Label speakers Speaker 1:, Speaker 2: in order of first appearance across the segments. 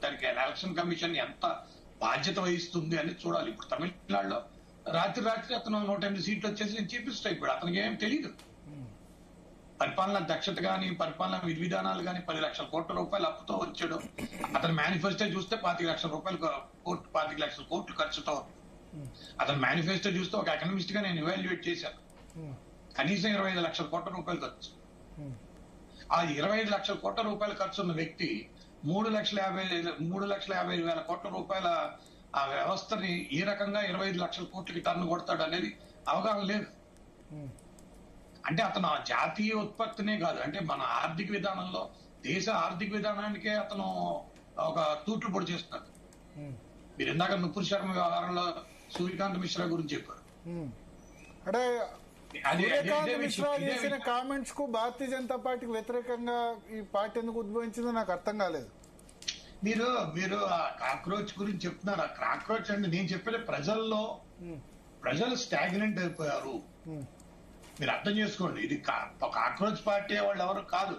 Speaker 1: దానికి election commission ఎంత బాధ్యత వహిస్తుంది అని చూడాలి. ఇప్పుడు తమిళనాడులో రాత్రి అతను 108 సీట్లు వచ్చేసి నేను చీఫ్ మినిస్టర్ అయిపోయాడు. అతనికి ఏం తెలియదు. పరిపాలన దక్షత గాని, పరిపాలన విధి విధానాలు గాని 10 లక్షల కోట్ల రూపాయలు అప్పుతో వచ్చాడు. అతని మేనిఫెస్టో చూస్తే 25 లక్షల రూపాయలు 25 లక్షల కోట్లు ఖర్చుతో. అతని మేనిఫెస్టో చూస్తే ఒక ఎకనమిస్ట్ గా నేను ఇవాల్యుయేట్ చేశాను. కనీసం 25 లక్షల కోట్ల రూపాయలు ఖర్చు. ఆ 25 లక్షల కోట్ల రూపాయలు ఖర్చు ఉన్న వ్యక్తి 3,50,000 కోట్ల రూపాయల ఆ వ్యవస్థని ఏ రకంగా 25 లక్షల కోట్లకి టర్న్ కొడతాడు అనేది అవగాహన లేదు. అంటే అతను జాతీయ ఉత్పత్తినే కాదు, అంటే మన ఆర్థిక విధానంలో దేశ ఆర్థిక విధానానికే అతను ఒక తూట్లు పొడి చేస్తున్నాడు. మీరు ఇందాక నుపూర్ శర్మ వ్యవహారంలో సూర్యకాంత్ మిశ్రా గురించి చెప్పారు.
Speaker 2: అంటే మిశ్రా చేసిన కామెంట్స్ కు భారతీయ జనతా పార్టీకి వ్యతిరేకంగా ఈ పార్టీ ఎందుకు ఉద్భవించిందో నాకు అర్థం కాలేదు.
Speaker 1: మీరు ఆ కాక్రోచ్ గురించి చెప్తున్నారు. ఆ కాక్రోచ్ అంటే నేను చెప్పేది ప్రజలు స్టాగ్నెంట్ అయిపోయారు. మీరు అర్థం చేసుకోండి, ఇది కాక్రోచ్ పార్టీ వాళ్ళు ఎవరు కాదు.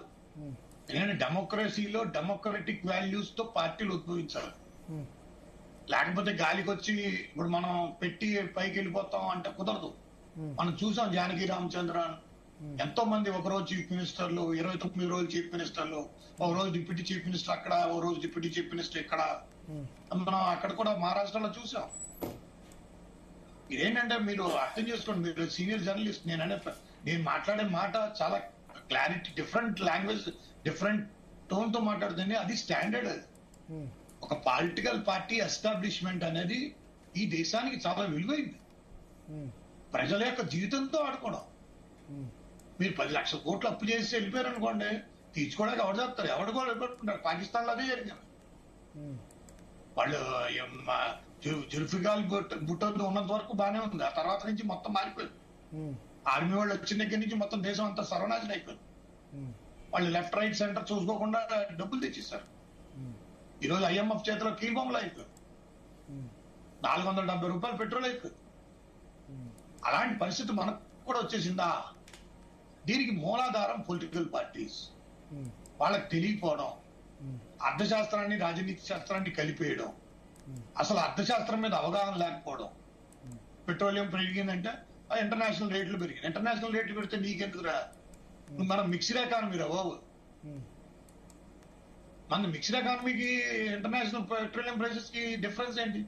Speaker 1: ఎందుకంటే డెమోక్రసీలో డెమోక్రటిక్ వాల్యూస్ తో పార్టీలు ఉద్భవించాలి. లేకపోతే గాలికి వచ్చి ఇప్పుడు మనం పెట్టి పైకి వెళ్ళిపోతాం అంటే కుదరదు. మనం చూసాం జానకి రామచంద్రన్, ఎంతో మంది ఒకరోజు చీఫ్ మినిస్టర్లు, 29 రోజులు చీఫ్ మినిస్టర్లు, ఒక రోజు డిప్యూటీ చీఫ్ మినిస్టర్ అక్కడ, ఒక రోజు డిప్యూటీ చీఫ్ మినిస్టర్ ఇక్కడ. మనం అక్కడ కూడా మహారాష్ట్రలో చూసాం. ఇదేంటంటే మీరు అర్థం చేసుకోండి, మీరు సీనియర్ జర్నలిస్ట్. నేను మాట్లాడే మాట చాలా clarity, different language, different tone తో మాట్లాడుతుంది. అది స్టాండర్డ్. అది ఒక పొలిటికల్ పార్టీ ఎస్టాబ్లిష్మెంట్ అనేది ఈ దేశానికి చాలా విలువైంది. ప్రజల యొక్క జీవితంతో ఆడుకోవడం. మీరు 10 లక్షల కోట్లు అప్పు చేసి వెళ్ళిపోయారు అనుకోండి, తీర్చుకోవడానికి ఎవరు చెప్తారు? ఎవరు కూడా వెళ్ళిపోతున్నారు. పాకిస్తాన్ లో అదే జరిగింది. వాళ్ళు జుల్ఫికార్ భుట్టో ఉన్నంత వరకు బాగానే ఉంది. ఆ తర్వాత నుంచి మొత్తం మారిపోయింది. ఆర్మీ వాళ్ళు వచ్చిన దగ్గర నుంచి మొత్తం దేశం అంతా సర్వనాశనం అయిపోయింది. వాళ్ళు లెఫ్ట్ రైట్ సెంటర్ చూసుకోకుండా డబ్బులు తెచ్చేశారు. ఈరోజు IMF చేతిలో కీబొమ్మలు అయిపోయింది. 470 రూపాయలు పెట్రోల్ అయిపోయింది. అలాంటి పరిస్థితి మనకు కూడా వచ్చేసిందా? దీనికి మూలాధారం పొలిటికల్ పార్టీస్. వాళ్ళకి తెలియకపోవడం, అర్థశాస్త్రాన్ని రాజనీతి శాస్త్రాన్ని కలిపేయడం, అసలు అర్థశాస్త్రం మీద అవగాహన లేకపోవడం. పెట్రోలియం పెరిగిందంటే ఇంటర్నేషనల్ రేట్లు పెరిగింది. ఇంటర్నేషనల్ రేట్లు పెడితే నీకెందుకు రా? మనం మిక్స్డ్ ఎకానమీ రా బాబు. మన మిక్స్డ్ ఎకానమీకి ఇంటర్నేషనల్ పెట్రోలియం ప్రైసెస్ కి డిఫరెన్స్ ఏంటి?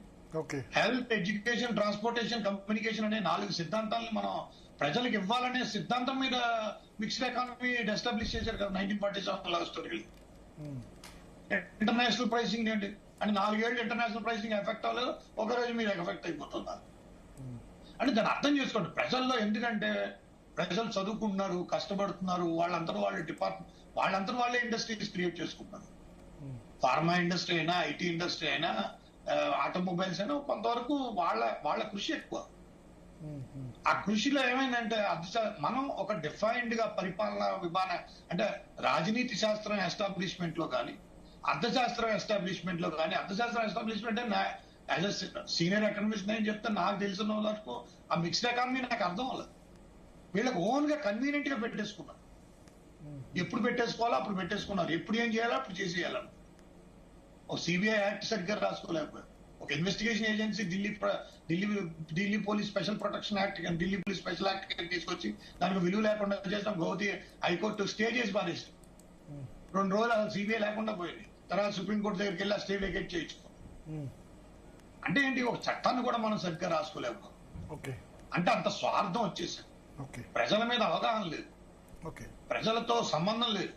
Speaker 1: హెల్త్, ఎడ్యుకేషన్, ట్రాన్స్పోర్టేషన్, కమ్యూనికేషన్ అనే 4 సిద్ధాంతాలను మనం ప్రజలకు ఇవ్వాలనే సిద్ధాంతం మీద మిక్స్డ్ ఎకానమీ ఎస్టాబ్లిష్ చేశారు కదా 1947 లవ్ స్టోరీ. ఇంటర్నేషనల్ ప్రైసింగ్ ఏంటి అంటే 4 ఏళ్ళు ఇంటర్నేషనల్ ప్రైసింగ్ ఎఫెక్ట్ అవ్వలేదు, ఒక రోజు మీరు ఎఫెక్ట్ అయిపోతున్నారు. అంటే దాన్ని అర్థం చేసుకోండి. ప్రజల్లో ఎందుకంటే ప్రజలు చదువుకుంటున్నారు, కష్టపడుతున్నారు, వాళ్ళందరూ వాళ్ళే ఇండస్ట్రీస్ క్రియేట్ చేసుకుంటున్నారు. ఫార్మా ఇండస్ట్రీ అయినా, IT ఇండస్ట్రీ అయినా, ఆటోమొబైల్స్ అయినా కొంతవరకు వాళ్ళ కృషి ఎక్కువ. ఆ కృషిలో ఏమైందంటే మనం ఒక డిఫైన్డ్ గా పరిపాలనా విధానం అంటే రాజనీతి శాస్త్రం ఎస్టాబ్లిష్మెంట్ లో కానీ, అర్థశాస్త్రం ఎస్టాబ్లిష్మెంట్ లో కానీ, అర్థశాస్త్రం establishment as a senior economist నేను చెప్తే నాకు తెలిసిన వరకు ఆ మిక్స్డ్ ఎకానమీ నాకు అర్థం అవ్వలేదు. వీళ్ళకి ఓన్ గా కన్వీనియంట్ గా పెట్టేసుకున్నారు. ఎప్పుడు పెట్టేసుకోవాలో అప్పుడు పెట్టేసుకున్నారు. ఎప్పుడు ఏం చేయాలో అప్పుడు చేసేయాలని. ఒక CBI యాక్ట్ సరిగ్గా రాసుకోలేకపోయారు. ఒక investigation agency Delhi police special protection act కానీ, ఢిల్లీ పోలీస్ స్పెషల్ యాక్ట్ తీసుకొచ్చి దానికి విలువ లేకుండా చేసాం. గౌహతి హైకోర్టు స్టే చేసి పారేసి 2 రోజులు CBI లేకుండా పోయింది. తర్వాత సుప్రీంకోర్టు దగ్గరికి వెళ్ళి ఆ స్టే వెకేట్ చేయించుకో. అంటే ఏంటి? ఒక చట్టాన్ని కూడా మనం సరిగ్గా రాసుకోలేకపోయాం. అంటే అంత స్వార్థం వచ్చేసాం. ప్రజల మీద అవగాహన లేదు, ప్రజలతో సంబంధం లేదు.